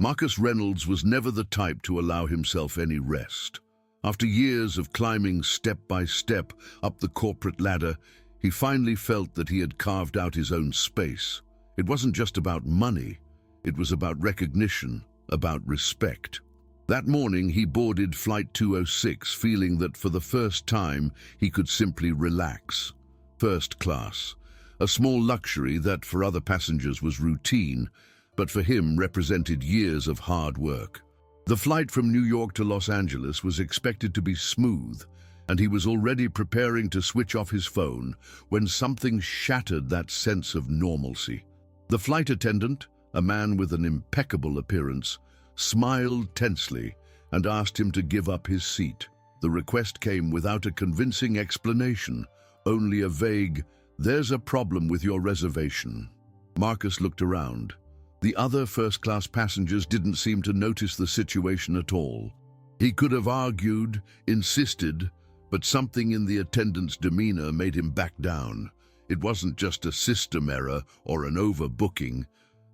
Marcus Reynolds was never the type to allow himself any rest. After years of climbing step by step up the corporate ladder, he finally felt that he had carved out his own space. It wasn't just about money, it was about recognition, about respect. That morning he boarded Flight 206, feeling that for the first time he could simply relax. First class, a small luxury that for other passengers was routine, but for him represented years of hard work. The flight from New York to Los Angeles was expected to be smooth, and he was already preparing to switch off his phone when something shattered that sense of normalcy. The flight attendant, a man with an impeccable appearance, smiled tensely and asked him to give up his seat. The request came without a convincing explanation, only a vague, "There's a problem with your reservation." Marcus looked around. The other first-class passengers didn't seem to notice the situation at all. He could have argued, insisted, but something in the attendant's demeanor made him back down. It wasn't just a system error or an overbooking.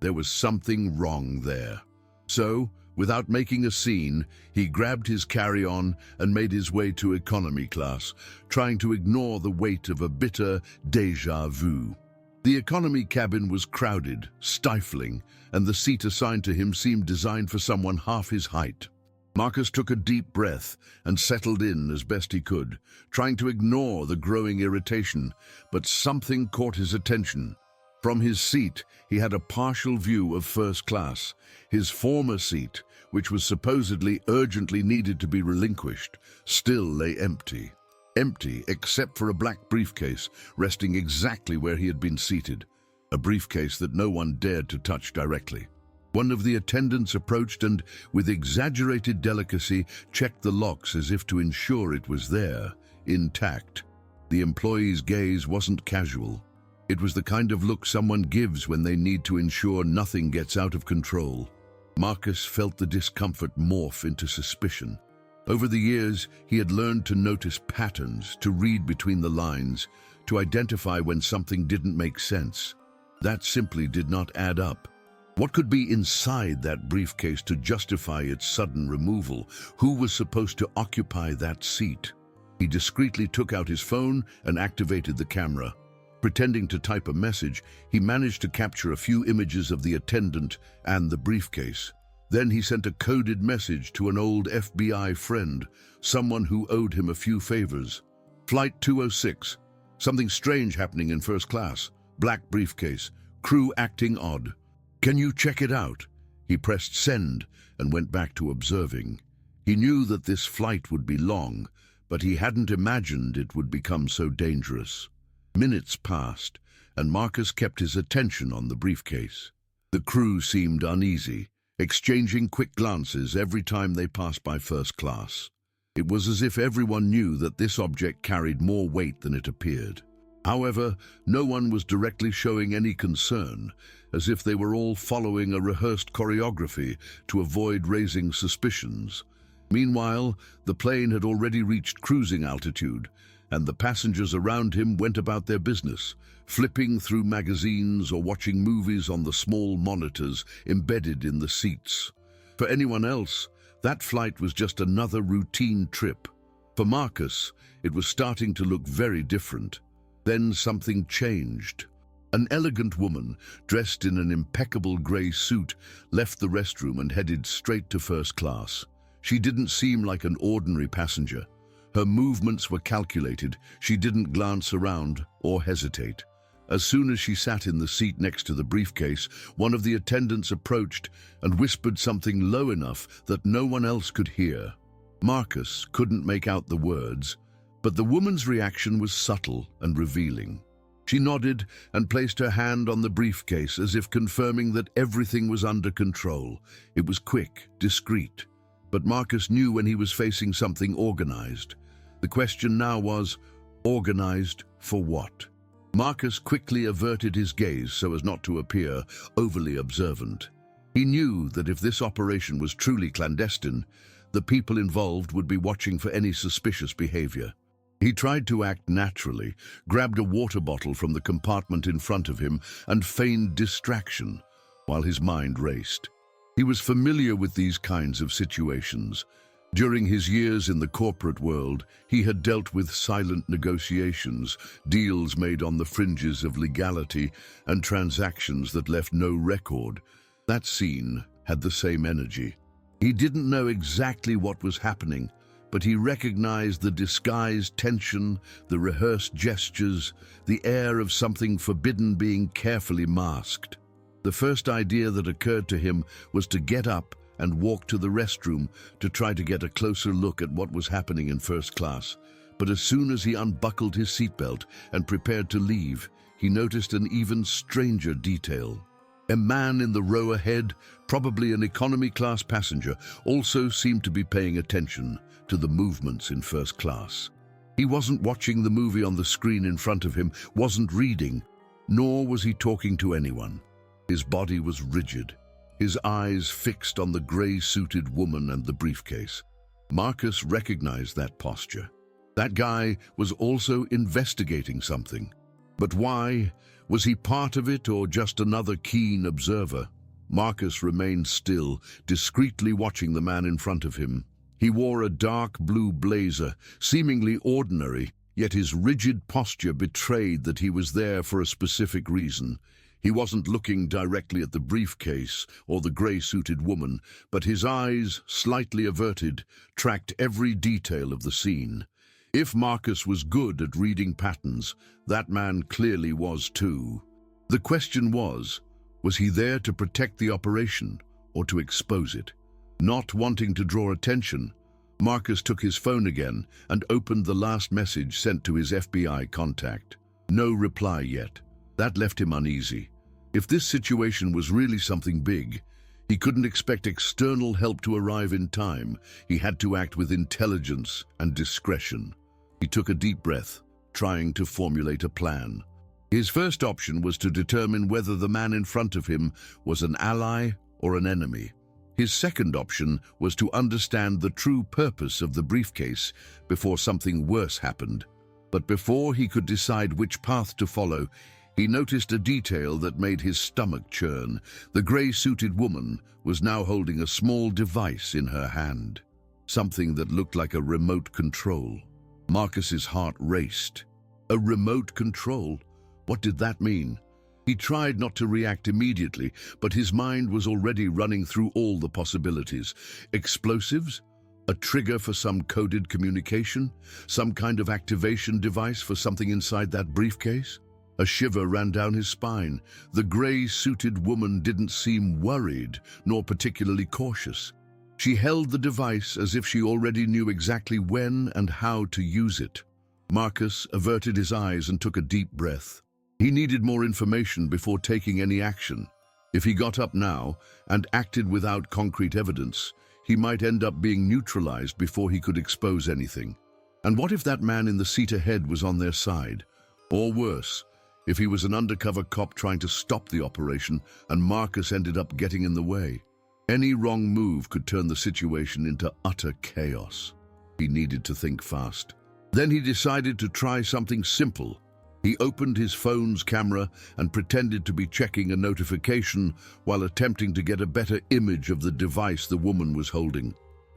There was something wrong there. So, without making a scene, he grabbed his carry-on and made his way to economy class, trying to ignore the weight of a bitter déjà vu. The economy cabin was crowded, stifling, and the seat assigned to him seemed designed for someone half his height. Marcus took a deep breath and settled in as best he could, trying to ignore the growing irritation, but something caught his attention. From his seat, he had a partial view of first class. His former seat, which was supposedly urgently needed to be relinquished, still lay empty. Empty except for a black briefcase resting exactly where he had been seated, a briefcase that no one dared to touch directly. One of the attendants approached and, with exaggerated delicacy, checked the locks as if to ensure it was there, intact. The employee's gaze wasn't casual. It was the kind of look someone gives when they need to ensure nothing gets out of control. Marcus felt the discomfort morph into suspicion. Over the years, he had learned to notice patterns, to read between the lines, to identify when something didn't make sense. That simply did not add up. What could be inside that briefcase to justify its sudden removal? Who was supposed to occupy that seat? He discreetly took out his phone and activated the camera. Pretending to type a message, he managed to capture a few images of the attendant and the briefcase. Then he sent a coded message to an old FBI friend, someone who owed him a few favors. Flight 206. Something strange happening in first class. Black briefcase. Crew acting odd. Can you check it out? He pressed send and went back to observing. He knew that this flight would be long, but he hadn't imagined it would become so dangerous. Minutes passed, and Marcus kept his attention on the briefcase. The crew seemed uneasy, exchanging quick glances every time they passed by first class. It was as if everyone knew that this object carried more weight than it appeared. However, no one was directly showing any concern, as if they were all following a rehearsed choreography to avoid raising suspicions. Meanwhile, the plane had already reached cruising altitude, and the passengers around him went about their business, flipping through magazines or watching movies on the small monitors embedded in the seats. For anyone else, that flight was just another routine trip. For Marcus, it was starting to look very different. Then something changed. An elegant woman, dressed in an impeccable grey suit, left the restroom and headed straight to first class. She didn't seem like an ordinary passenger. Her movements were calculated. She didn't glance around or hesitate. As soon as she sat in the seat next to the briefcase, one of the attendants approached and whispered something low enough that no one else could hear. Marcus couldn't make out the words, but the woman's reaction was subtle and revealing. She nodded and placed her hand on the briefcase as if confirming that everything was under control. It was quick, discreet, but Marcus knew when he was facing something organized. The question now was, organized for what? Marcus quickly averted his gaze so as not to appear overly observant. He knew that if this operation was truly clandestine, the people involved would be watching for any suspicious behavior. He tried to act naturally, grabbed a water bottle from the compartment in front of him, and feigned distraction while his mind raced. He was familiar with these kinds of situations. During his years in the corporate world, he had dealt with silent negotiations, deals made on the fringes of legality, and transactions that left no record. That scene had the same energy. He didn't know exactly what was happening, but he recognized the disguised tension, the rehearsed gestures, the air of something forbidden being carefully masked. The first idea that occurred to him was to get up and walk to the restroom to try to get a closer look at what was happening in first class. But as soon as he unbuckled his seatbelt and prepared to leave, he noticed an even stranger detail. A man in the row ahead, probably an economy class passenger, also seemed to be paying attention to the movements in first class. He wasn't watching the movie on the screen in front of him, wasn't reading, nor was he talking to anyone. His body was rigid, his eyes fixed on the gray-suited woman and the briefcase. Marcus recognized that posture. That guy was also investigating something. But why? Was he part of it or just another keen observer? Marcus remained still, discreetly watching the man in front of him. He wore a dark blue blazer, seemingly ordinary, yet his rigid posture betrayed that he was there for a specific reason. He wasn't looking directly at the briefcase or the gray-suited woman, but his eyes, slightly averted, tracked every detail of the scene. If Marcus was good at reading patterns, that man clearly was too. The question was he there to protect the operation or to expose it? Not wanting to draw attention, Marcus took his phone again and opened the last message sent to his FBI contact. No reply yet. That left him uneasy. If this situation was really something big, he couldn't expect external help to arrive in time. He had to act with intelligence and discretion. He took a deep breath, trying to formulate a plan. His first option was to determine whether the man in front of him was an ally or an enemy. His second option was to understand the true purpose of the briefcase before something worse happened. But before he could decide which path to follow, he noticed a detail that made his stomach churn. The gray-suited woman was now holding a small device in her hand, something that looked like a remote control. Marcus's heart raced. A remote control? What did that mean? He tried not to react immediately, but his mind was already running through all the possibilities. Explosives? A trigger for some coded communication? Some kind of activation device for something inside that briefcase? A shiver ran down his spine. The gray-suited woman didn't seem worried, nor particularly cautious. She held the device as if she already knew exactly when and how to use it. Marcus averted his eyes and took a deep breath. He needed more information before taking any action. If he got up now and acted without concrete evidence, he might end up being neutralized before he could expose anything. And what if that man in the seat ahead was on their side? Or worse, if he was an undercover cop trying to stop the operation and Marcus ended up getting in the way? Any wrong move could turn the situation into utter chaos. He needed to think fast. Then he decided to try something simple. He opened his phone's camera and pretended to be checking a notification while attempting to get a better image of the device the woman was holding.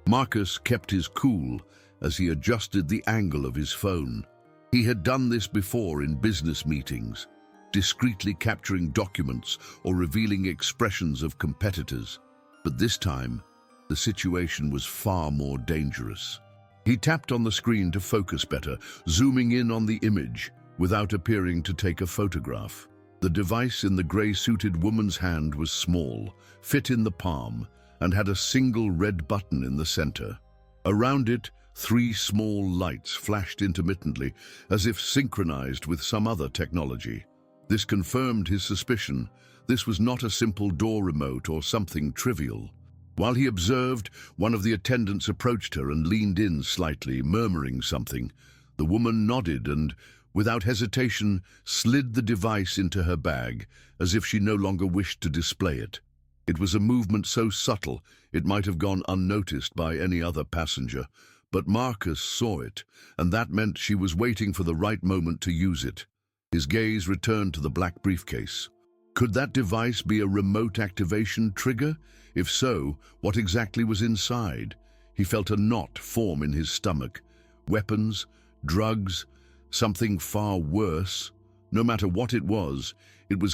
Marcus kept his cool as he adjusted the angle of his phone. He had done this before in business meetings, discreetly capturing documents or revealing expressions of competitors. But this time, the situation was far more dangerous. He tapped on the screen to focus better, zooming in on the image without appearing to take a photograph. The device in the gray-suited woman's hand was small, fit in the palm, and had a single red button in the center. Around it, 3 small lights flashed intermittently, as if synchronized with some other technology. This confirmed his suspicion. This was not a simple door remote or something trivial. While he observed, one of the attendants approached her and leaned in slightly, murmuring something. The woman nodded and, without hesitation, slid the device into her bag, as if she no longer wished to display it. It was a movement so subtle it might have gone unnoticed by any other passenger, but Marcus saw it, and that meant she was waiting for the right moment to use it. His gaze returned to the black briefcase. Could that device be a remote activation trigger? If so, what exactly was inside? He felt a knot form in his stomach. Weapons, drugs, something far worse. No matter what it was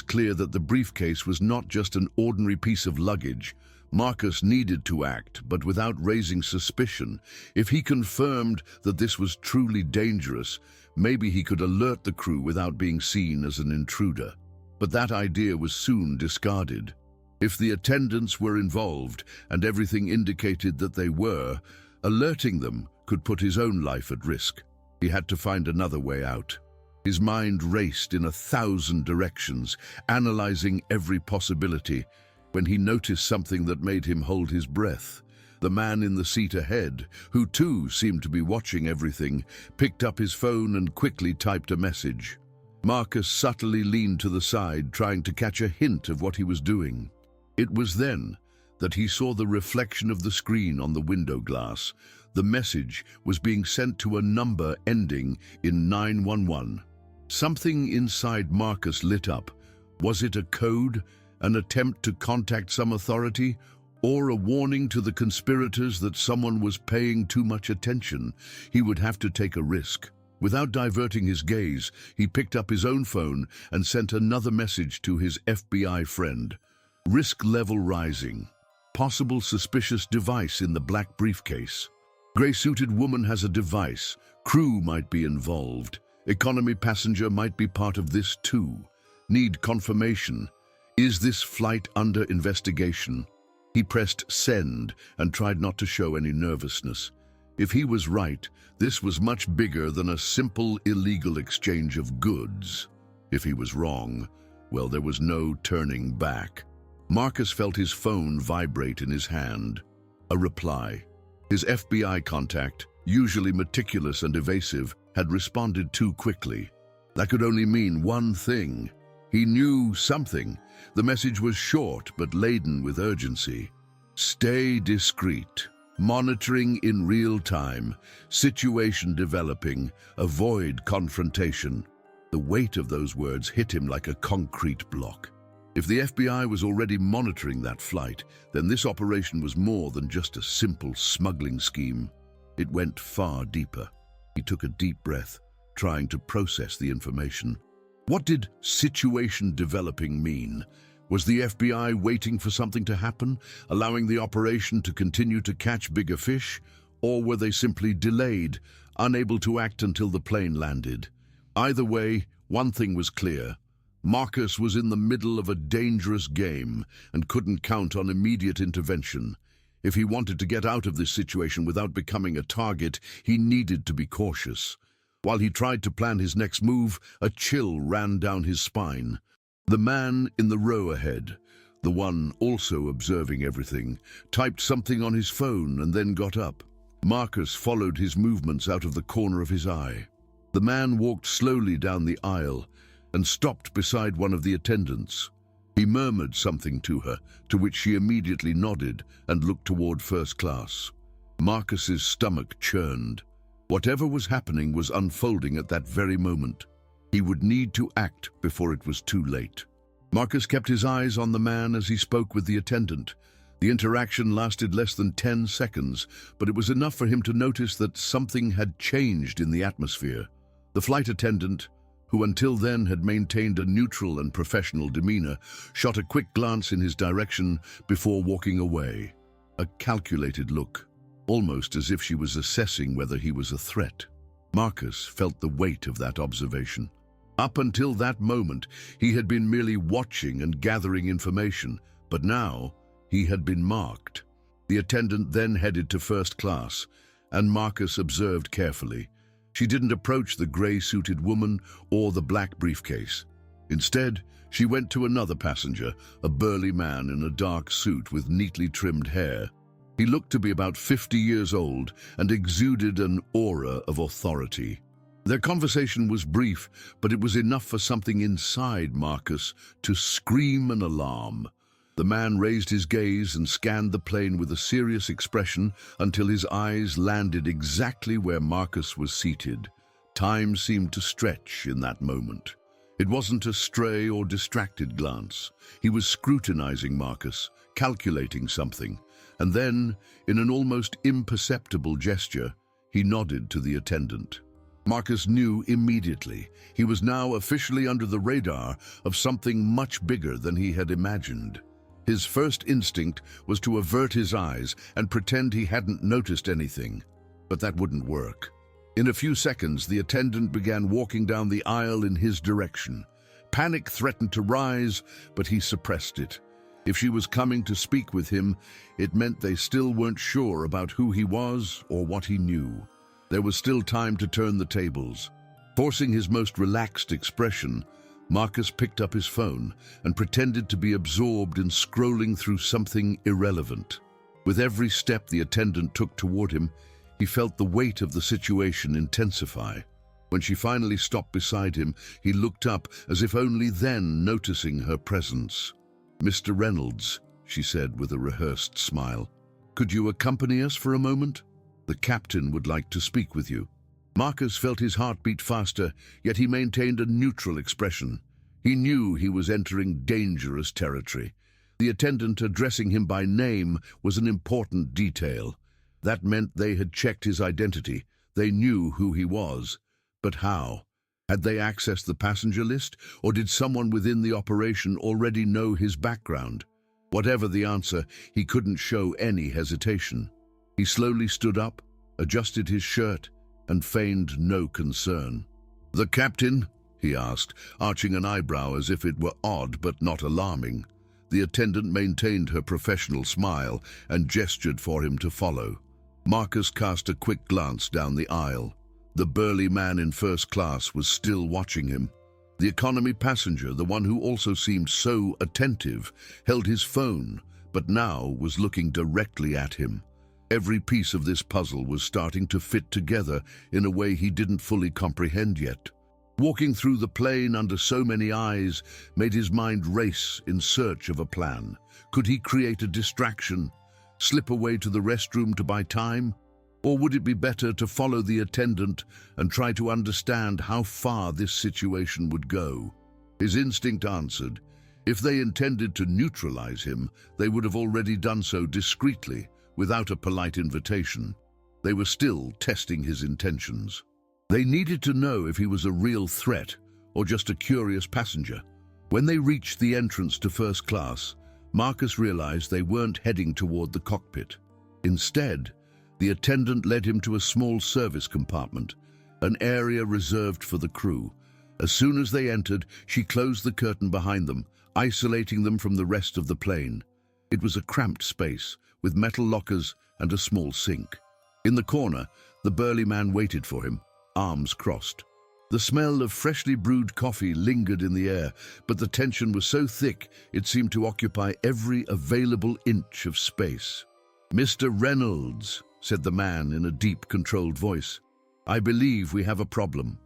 clear that the briefcase was not just an ordinary piece of luggage. Marcus needed to act, but without raising suspicion. If he confirmed that this was truly dangerous, maybe he could alert the crew without being seen as an intruder. But that idea was soon discarded. If the attendants were involved, and everything indicated that they were, alerting them could put his own life at risk. He had to find another way out. His mind raced in 1,000 directions, analyzing every possibility, when he noticed something that made him hold his breath. The man in the seat ahead, who too seemed to be watching everything, picked up his phone and quickly typed a message. Marcus subtly leaned to the side, trying to catch a hint of what he was doing. It was then that he saw the reflection of the screen on the window glass. The message was being sent to a number ending in 911. Something inside Marcus lit up. Was it a code, an attempt to contact some authority, or a warning to the conspirators that someone was paying too much attention? He would have to take a risk. Without diverting his gaze, he picked up his own phone and sent another message to his FBI friend. Risk level rising. Possible suspicious device in the black briefcase. Gray-suited woman has a device. Crew might be involved. Economy passenger might be part of this too. Need confirmation. Is this flight under investigation? He pressed send and tried not to show any nervousness. If he was right, this was much bigger than a simple illegal exchange of goods. If he was wrong, well, there was no turning back. Marcus felt his phone vibrate in his hand. A reply. His FBI contact, usually meticulous and evasive, had responded too quickly. That could only mean one thing. He knew something. The message was short but laden with urgency. Stay discreet. Monitoring in real time. Situation developing. Avoid confrontation. The weight of those words hit him like a concrete block. If the FBI was already monitoring that flight, then this operation was more than just a simple smuggling scheme. It went far deeper. He took a deep breath, trying to process the information. What did situation developing mean? Was the FBI waiting for something to happen, allowing the operation to continue to catch bigger fish? Or were they simply delayed, unable to act until the plane landed? Either way, one thing was clear. Marcus was in the middle of a dangerous game and couldn't count on immediate intervention. If he wanted to get out of this situation without becoming a target, he needed to be cautious. While he tried to plan his next move, a chill ran down his spine. The man in the row ahead, the one also observing everything, typed something on his phone and then got up. Marcus followed his movements out of the corner of his eye. The man walked slowly down the aisle and stopped beside one of the attendants. He murmured something to her, to which she immediately nodded and looked toward first class. Marcus's stomach churned. Whatever was happening was unfolding at that very moment. He would need to act before it was too late. Marcus kept his eyes on the man as he spoke with the attendant. The interaction lasted less than 10 seconds, but it was enough for him to notice that something had changed in the atmosphere. The flight attendant, who until then had maintained a neutral and professional demeanor, shot a quick glance in his direction before walking away. A calculated look, almost as if she was assessing whether he was a threat. Marcus felt the weight of that observation. Up until that moment, he had been merely watching and gathering information, but now he had been marked. The attendant then headed to first class, and Marcus observed carefully. She didn't approach the gray-suited woman or the black briefcase. Instead, she went to another passenger, a burly man in a dark suit with neatly trimmed hair. He looked to be about 50 years old and exuded an aura of authority. Their conversation was brief, but it was enough for something inside Marcus to scream an alarm. The man raised his gaze and scanned the plane with a serious expression until his eyes landed exactly where Marcus was seated. Time seemed to stretch in that moment. It wasn't a stray or distracted glance. He was scrutinizing Marcus, calculating something, and then, in an almost imperceptible gesture, he nodded to the attendant. Marcus knew immediately he was now officially under the radar of something much bigger than he had imagined. His first instinct was to avert his eyes and pretend he hadn't noticed anything, but that wouldn't work. In a few seconds, the attendant began walking down the aisle in his direction. Panic threatened to rise, but he suppressed it. If she was coming to speak with him, it meant they still weren't sure about who he was or what he knew. There was still time to turn the tables. Forcing his most relaxed expression, Marcus picked up his phone and pretended to be absorbed in scrolling through something irrelevant. With every step the attendant took toward him, he felt the weight of the situation intensify. When she finally stopped beside him, he looked up as if only then noticing her presence. "Mr. Reynolds," she said with a rehearsed smile, "could you accompany us for a moment? The captain would like to speak with you." Marcus felt his heart beat faster, yet he maintained a neutral expression. He knew he was entering dangerous territory. The attendant addressing him by name was an important detail. That meant they had checked his identity. They knew who he was. But how? Had they accessed the passenger list, or did someone within the operation already know his background? Whatever the answer, he couldn't show any hesitation. He slowly stood up, adjusted his shirt, and feigned no concern. "The captain?" he asked, arching an eyebrow as if it were odd but not alarming. The attendant maintained her professional smile and gestured for him to follow. Marcus cast a quick glance down the aisle. The burly man in first class was still watching him. The economy passenger, the one who also seemed so attentive, held his phone, but now was looking directly at him. Every piece of this puzzle was starting to fit together in a way he didn't fully comprehend yet. Walking through the plane under so many eyes made his mind race in search of a plan. Could he create a distraction, slip away to the restroom to buy time? Or would it be better to follow the attendant and try to understand how far this situation would go? His instinct answered. If they intended to neutralize him, they would have already done so discreetly, without a polite invitation. They were still testing his intentions. They needed to know if he was a real threat or just a curious passenger. When they reached the entrance to first class, Marcus realized they weren't heading toward the cockpit. Instead, the attendant led him to a small service compartment, an area reserved for the crew. As soon as they entered, she closed the curtain behind them, isolating them from the rest of the plane. It was a cramped space, with metal lockers and a small sink. In the corner, the burly man waited for him, arms crossed. The smell of freshly brewed coffee lingered in the air, but the tension was so thick it seemed to occupy every available inch of space. "Mr. Reynolds," said the man in a deep, controlled voice, "I believe we have a problem."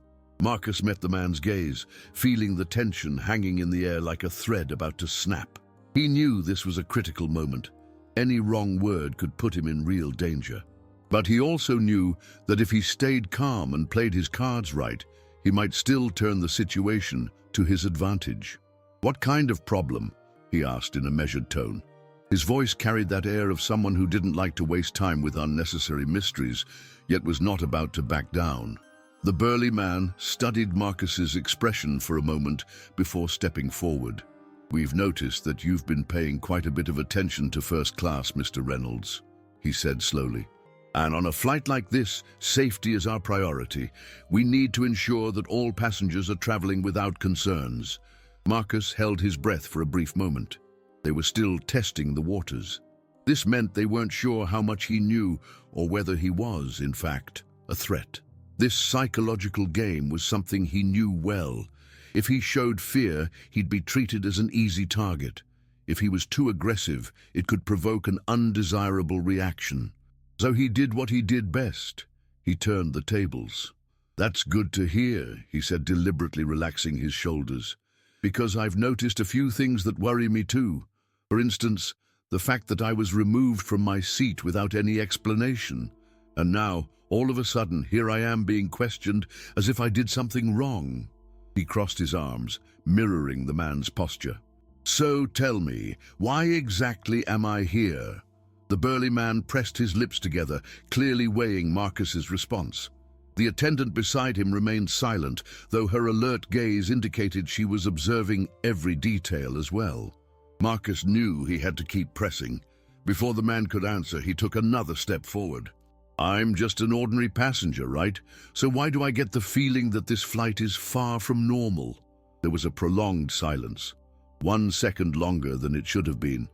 Marcus met the man's gaze, feeling the tension hanging in the air like a thread about to snap. He knew this was a critical moment. Any wrong word could put him in real danger. But he also knew that if he stayed calm and played his cards right, he might still turn the situation to his advantage. "What kind of problem?" he asked in a measured tone. His voice carried that air of someone who didn't like to waste time with unnecessary mysteries, yet was not about to back down. The burly man studied Marcus's expression for a moment before stepping forward. "We've noticed that you've been paying quite a bit of attention to first class, Mr. Reynolds," he said slowly. "And on a flight like this, safety is our priority. We need to ensure that all passengers are traveling without concerns." Marcus held his breath for a brief moment. They were still testing the waters. This meant they weren't sure how much he knew or whether he was, in fact, a threat. This psychological game was something he knew well. If he showed fear, he'd be treated as an easy target. If he was too aggressive, it could provoke an undesirable reaction. So he did what he did best. He turned the tables. "That's good to hear," he said, deliberately relaxing his shoulders, "because I've noticed a few things that worry me too. For instance, the fact that I was removed from my seat without any explanation. And now, all of a sudden, here I am being questioned as if I did something wrong." He crossed his arms, mirroring the man's posture. So tell me, why exactly am I here? The burly man pressed his lips together, clearly weighing Marcus's response. The attendant beside him remained silent, though her alert gaze indicated she was observing every detail as well. Marcus knew he had to keep pressing. Before the man could answer, he took another step forward. I'm just an ordinary passenger, right? So why do I get the feeling that this flight is far from normal? There was a prolonged silence, 1 second longer than it should have been.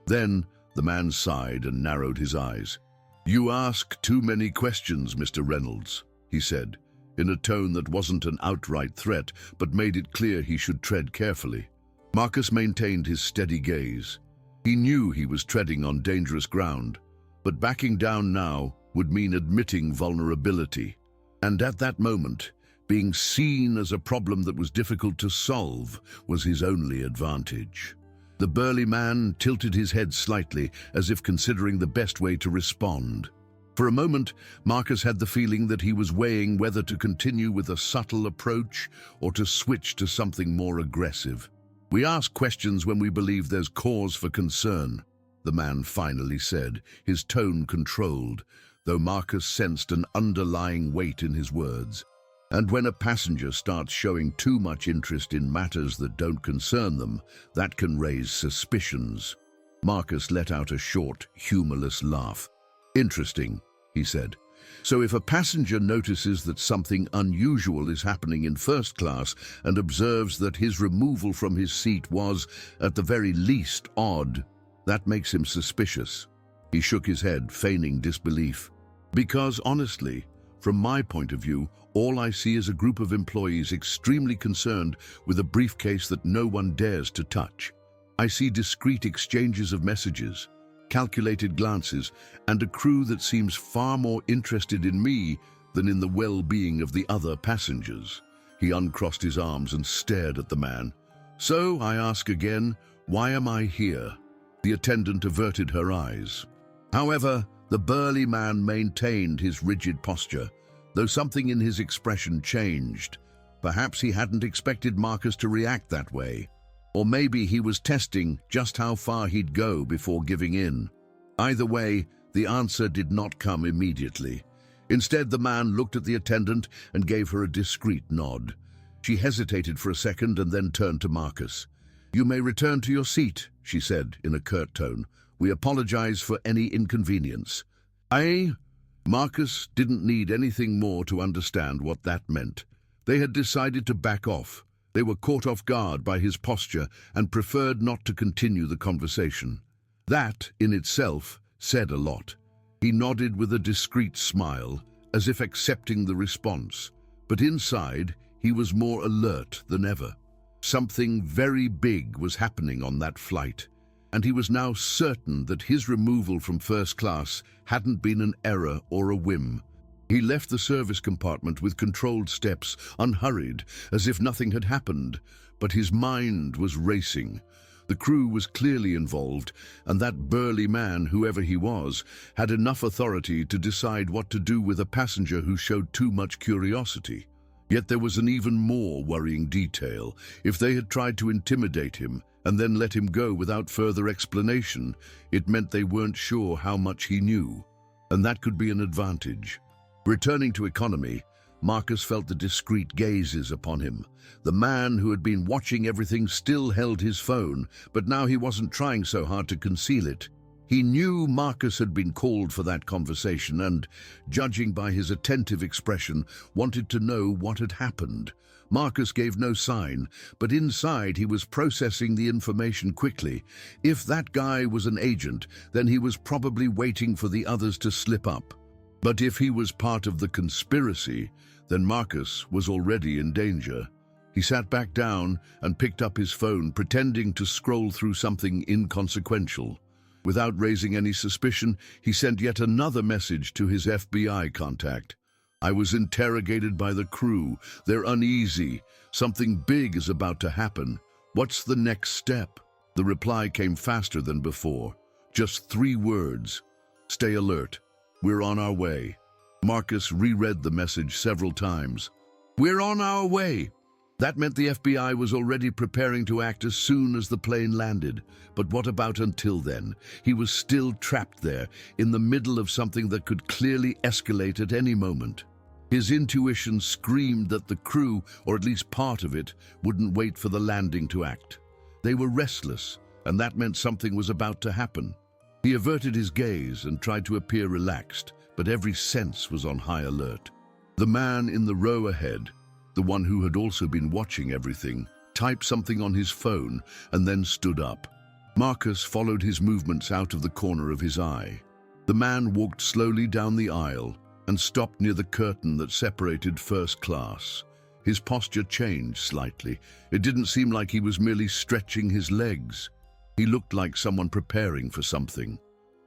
Then the man sighed and narrowed his eyes. You ask too many questions, Mr. Reynolds, he said, in a tone that wasn't an outright threat, but made it clear he should tread carefully. Marcus maintained his steady gaze. He knew he was treading on dangerous ground, but backing down now would mean admitting vulnerability. And at that moment, being seen as a problem that was difficult to solve was his only advantage. The burly man tilted his head slightly, as if considering the best way to respond. For a moment, Marcus had the feeling that he was weighing whether to continue with a subtle approach or to switch to something more aggressive. We ask questions when we believe there's cause for concern, the man finally said, his tone controlled, though Marcus sensed an underlying weight in his words. And when a passenger starts showing too much interest in matters that don't concern them, that can raise suspicions. Marcus let out a short, humorless laugh. Interesting, he said. So if a passenger notices that something unusual is happening in first class and observes that his removal from his seat was, at the very least, odd, that makes him suspicious. He shook his head, feigning disbelief. Because, honestly, from my point of view, all I see is a group of employees extremely concerned with a briefcase that no one dares to touch. I see discreet exchanges of messages, calculated glances, and a crew that seems far more interested in me than in the well-being of the other passengers. He uncrossed his arms and stared at the man. So, I ask again, why am I here? The attendant averted her eyes. However, the burly man maintained his rigid posture, though something in his expression changed. Perhaps he hadn't expected Marcus to react that way. Or maybe he was testing just how far he'd go before giving in. Either way, the answer did not come immediately. Instead, the man looked at the attendant and gave her a discreet nod. She hesitated for a second and then turned to Marcus. You may return to your seat, she said in a curt tone. We apologize for any inconvenience. Marcus didn't need anything more to understand what that meant. They had decided to back off. They were caught off guard by his posture and preferred not to continue the conversation. That, in itself, said a lot. He nodded with a discreet smile, as if accepting the response. But inside, he was more alert than ever. Something very big was happening on that flight, and he was now certain that his removal from first class hadn't been an error or a whim. He left the service compartment with controlled steps, unhurried, as if nothing had happened, but his mind was racing. The crew was clearly involved, and that burly man, whoever he was, had enough authority to decide what to do with a passenger who showed too much curiosity. Yet there was an even more worrying detail. If they had tried to intimidate him and then let him go without further explanation, it meant they weren't sure how much he knew, and that could be an advantage. Returning to economy, Marcus felt the discreet gazes upon him. The man who had been watching everything still held his phone, but now he wasn't trying so hard to conceal it. He knew Marcus had been called for that conversation and, judging by his attentive expression, wanted to know what had happened. Marcus gave no sign, but inside he was processing the information quickly. If that guy was an agent, then he was probably waiting for the others to slip up. But if he was part of the conspiracy, then Marcus was already in danger. He sat back down and picked up his phone, pretending to scroll through something inconsequential. Without raising any suspicion, he sent yet another message to his FBI contact. I was interrogated by the crew. They're uneasy. Something big is about to happen. What's the next step? The reply came faster than before. Just 3 words. Stay alert. We're on our way. Marcus reread the message several times. We're on our way. That meant the FBI was already preparing to act as soon as the plane landed. But what about until then? He was still trapped there, in the middle of something that could clearly escalate at any moment. His intuition screamed that the crew, or at least part of it, wouldn't wait for the landing to act. They were restless, and that meant something was about to happen. He averted his gaze and tried to appear relaxed, but every sense was on high alert. The man in the row ahead, the one who had also been watching everything, typed something on his phone and then stood up. Marcus followed his movements out of the corner of his eye. The man walked slowly down the aisle and stopped near the curtain that separated first class. His posture changed slightly. It didn't seem like he was merely stretching his legs. He looked like someone preparing for something.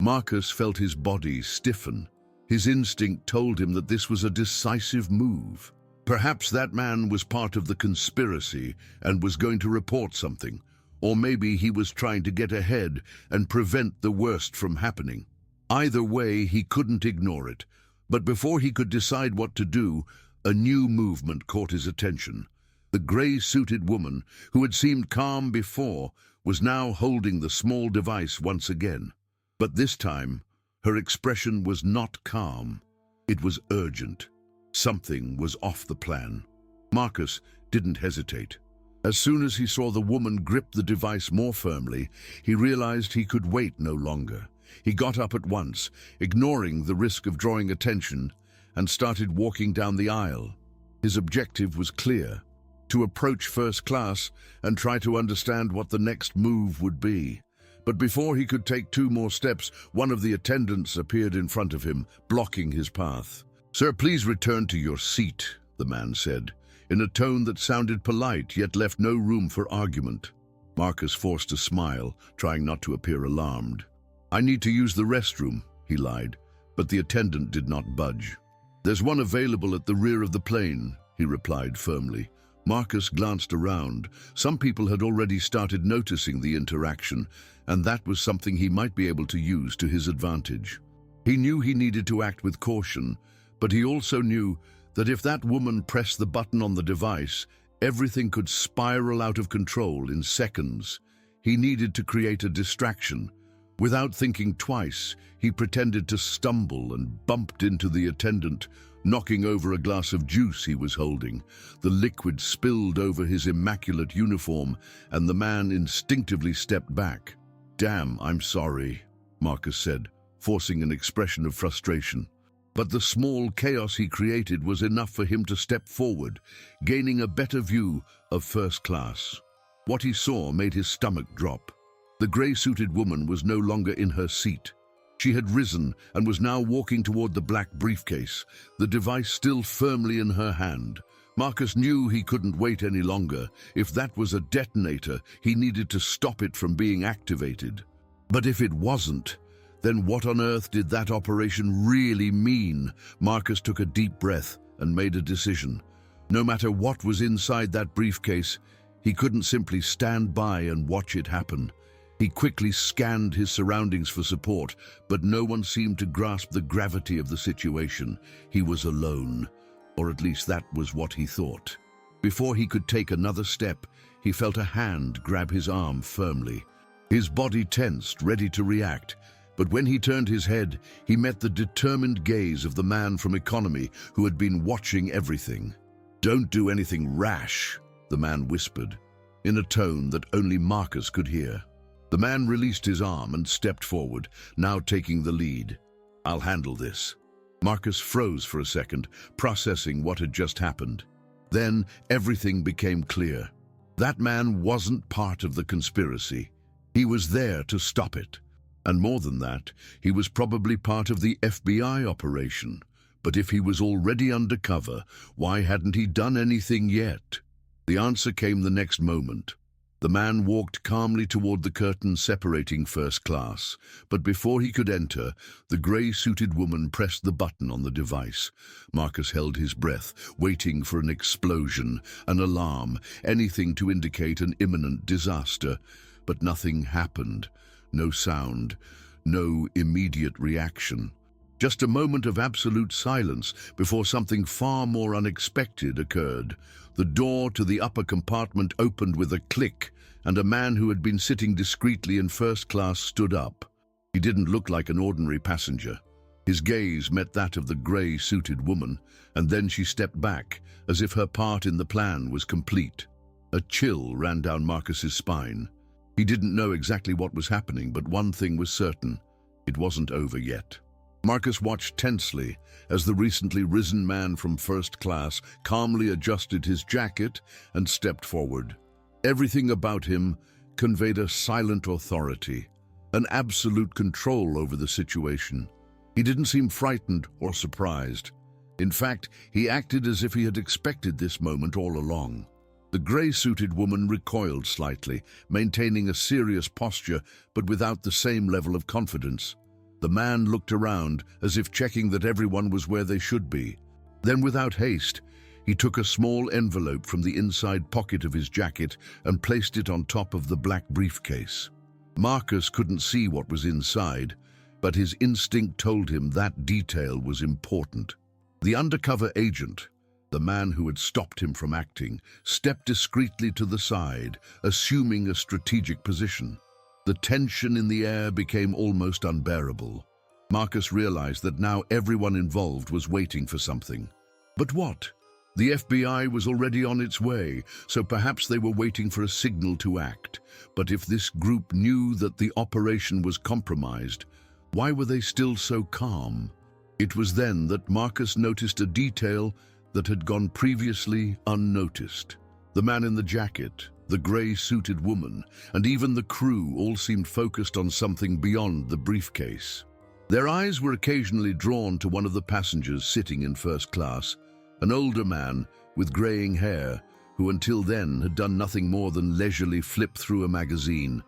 Marcus felt his body stiffen. His instinct told him that this was a decisive move. Perhaps that man was part of the conspiracy and was going to report something. Or maybe he was trying to get ahead and prevent the worst from happening. Either way, he couldn't ignore it. But before he could decide what to do, a new movement caught his attention. The gray-suited woman, who had seemed calm before, was now holding the small device once again. But this time, her expression was not calm. It was urgent. Something was off the plan. Marcus didn't hesitate. As soon as he saw the woman grip the device more firmly, he realized he could wait no longer. He got up at once, ignoring the risk of drawing attention, and started walking down the aisle. His objective was clear: to approach first class and try to understand what the next move would be. But before he could take 2 more steps, one of the attendants appeared in front of him, blocking his path. "Sir, please return to your seat," the man said, in a tone that sounded polite yet left no room for argument. Marcus forced a smile, trying not to appear alarmed. "I need to use the restroom," he lied, but the attendant did not budge. "There's one available at the rear of the plane," he replied firmly. Marcus glanced around. Some people had already started noticing the interaction, and that was something he might be able to use to his advantage. He knew he needed to act with caution, but he also knew that if that woman pressed the button on the device, everything could spiral out of control in seconds. He needed to create a distraction. Without thinking twice, he pretended to stumble and bumped into the attendant, knocking over a glass of juice he was holding. The liquid spilled over his immaculate uniform, and the man instinctively stepped back. "Damn, I'm sorry," Marcus said, forcing an expression of frustration. But the small chaos he created was enough for him to step forward, gaining a better view of first class. What he saw made his stomach drop. The gray-suited woman was no longer in her seat. She had risen and was now walking toward the black briefcase, the device still firmly in her hand. Marcus knew he couldn't wait any longer. If that was a detonator, he needed to stop it from being activated. But if it wasn't, then what on earth did that operation really mean? Marcus took a deep breath and made a decision. No matter what was inside that briefcase, he couldn't simply stand by and watch it happen. He quickly scanned his surroundings for support, but no one seemed to grasp the gravity of the situation. He was alone, or at least that was what he thought. Before he could take another step, he felt a hand grab his arm firmly. His body tensed, ready to react. But when he turned his head, he met the determined gaze of the man from Economy who had been watching everything. "Don't do anything rash," the man whispered, in a tone that only Marcus could hear. The man released his arm and stepped forward, now taking the lead. "I'll handle this." Marcus froze for a second, processing what had just happened. Then everything became clear. That man wasn't part of the conspiracy. He was there to stop it. And more than that, he was probably part of the FBI operation. But if he was already undercover, why hadn't he done anything yet? The answer came the next moment. The man walked calmly toward the curtain separating first class, but before he could enter, the gray-suited woman pressed the button on the device. Marcus held his breath, waiting for an explosion, an alarm, anything to indicate an imminent disaster. But nothing happened. No sound, no immediate reaction. Just a moment of absolute silence before something far more unexpected occurred. The door to the upper compartment opened with a click, and a man who had been sitting discreetly in first class stood up. He didn't look like an ordinary passenger. His gaze met that of the grey-suited woman, and then she stepped back, as if her part in the plan was complete. A chill ran down Marcus's spine. He didn't know exactly what was happening, but one thing was certain: it wasn't over yet. Marcus watched tensely as the recently risen man from first class calmly adjusted his jacket and stepped forward. Everything about him conveyed a silent authority, an absolute control over the situation. He didn't seem frightened or surprised. In fact, he acted as if he had expected this moment all along. The grey-suited woman recoiled slightly, maintaining a serious posture but without the same level of confidence. The man looked around, as if checking that everyone was where they should be. Then, without haste, he took a small envelope from the inside pocket of his jacket and placed it on top of the black briefcase. Marcus couldn't see what was inside, but his instinct told him that detail was important. The undercover agent, the man who had stopped him from acting, stepped discreetly to the side, assuming a strategic position. The tension in the air became almost unbearable. Marcus realized that now everyone involved was waiting for something. But what? The FBI was already on its way, so perhaps they were waiting for a signal to act. But if this group knew that the operation was compromised, why were they still so calm? It was then that Marcus noticed a detail that had gone previously unnoticed. The man in the jacket, the grey-suited woman, and even the crew all seemed focused on something beyond the briefcase. Their eyes were occasionally drawn to one of the passengers sitting in first class, an older man with greying hair, who until then had done nothing more than leisurely flip through a magazine.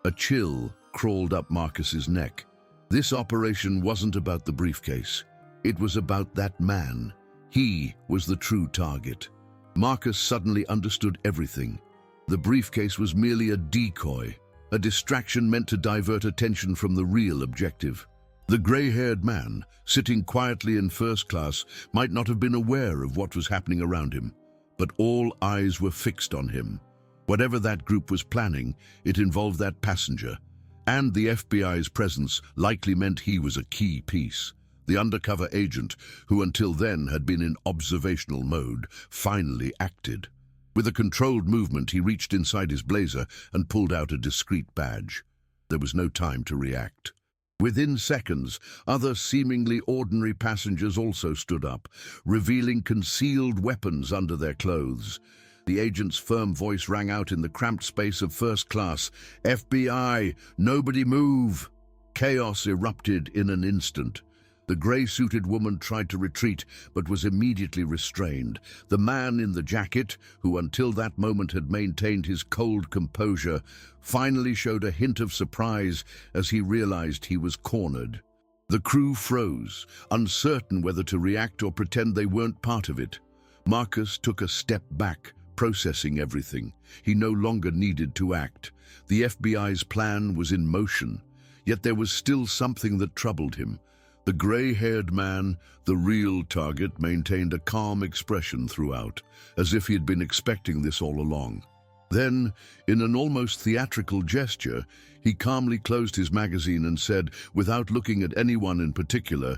A chill crawled up Marcus's neck. This operation wasn't about the briefcase. It was about that man. He was the true target. Marcus suddenly understood everything. The briefcase was merely a decoy, a distraction meant to divert attention from the real objective. The grey-haired man, sitting quietly in first class, might not have been aware of what was happening around him, but all eyes were fixed on him. Whatever that group was planning, it involved that passenger, and the FBI's presence likely meant he was a key piece. The undercover agent, who until then had been in observational mode, finally acted. With a controlled movement, he reached inside his blazer and pulled out a discreet badge. There was no time to react. Within seconds, other seemingly ordinary passengers also stood up, revealing concealed weapons under their clothes. The agent's firm voice rang out in the cramped space of first class. "FBI, nobody move!" Chaos erupted in an instant. The grey-suited woman tried to retreat, but was immediately restrained. The man in the jacket, who until that moment had maintained his cold composure, finally showed a hint of surprise as he realized he was cornered. The crew froze, uncertain whether to react or pretend they weren't part of it. Marcus took a step back, processing everything. He no longer needed to act. The FBI's plan was in motion, yet there was still something that troubled him. The grey-haired man, the real target, maintained a calm expression throughout, as if he had been expecting this all along. Then, in an almost theatrical gesture, he calmly closed his magazine and said, without looking at anyone in particular,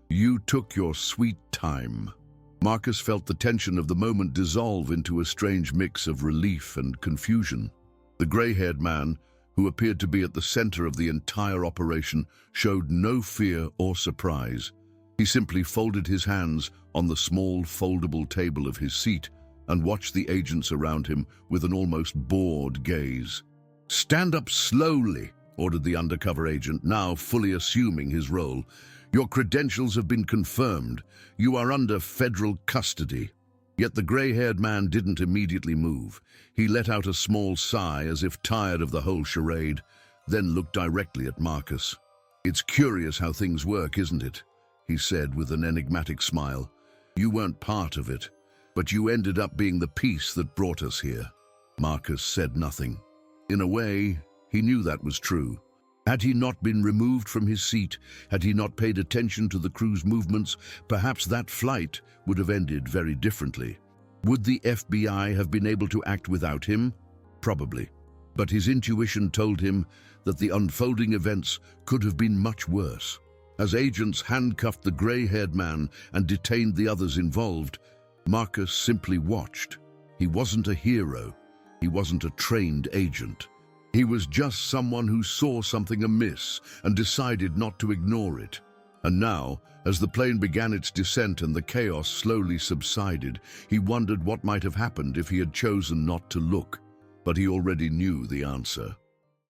"You took your sweet time." Marcus felt the tension of the moment dissolve into a strange mix of relief and confusion. The grey-haired man, who appeared to be at the center of the entire operation, showed no fear or surprise. He simply folded his hands on the small foldable table of his seat and watched the agents around him with an almost bored gaze. "Stand up slowly," ordered the undercover agent, now fully assuming his role. "Your credentials have been confirmed. You are under federal custody." Yet the grey-haired man didn't immediately move. He let out a small sigh as if tired of the whole charade, then looked directly at Marcus. "It's curious how things work, isn't it?" he said with an enigmatic smile. "You weren't part of it, but you ended up being the piece that brought us here." Marcus said nothing. In a way, he knew that was true. Had he not been removed from his seat, had he not paid attention to the crew's movements, perhaps that flight would have ended very differently. Would the FBI have been able to act without him? Probably. But his intuition told him that the unfolding events could have been much worse. As agents handcuffed the gray-haired man and detained the others involved, Marcus simply watched. He wasn't a hero. He wasn't a trained agent. He was just someone who saw something amiss and decided not to ignore it. And now, as the plane began its descent and the chaos slowly subsided, he wondered what might have happened if he had chosen not to look. But he already knew the answer.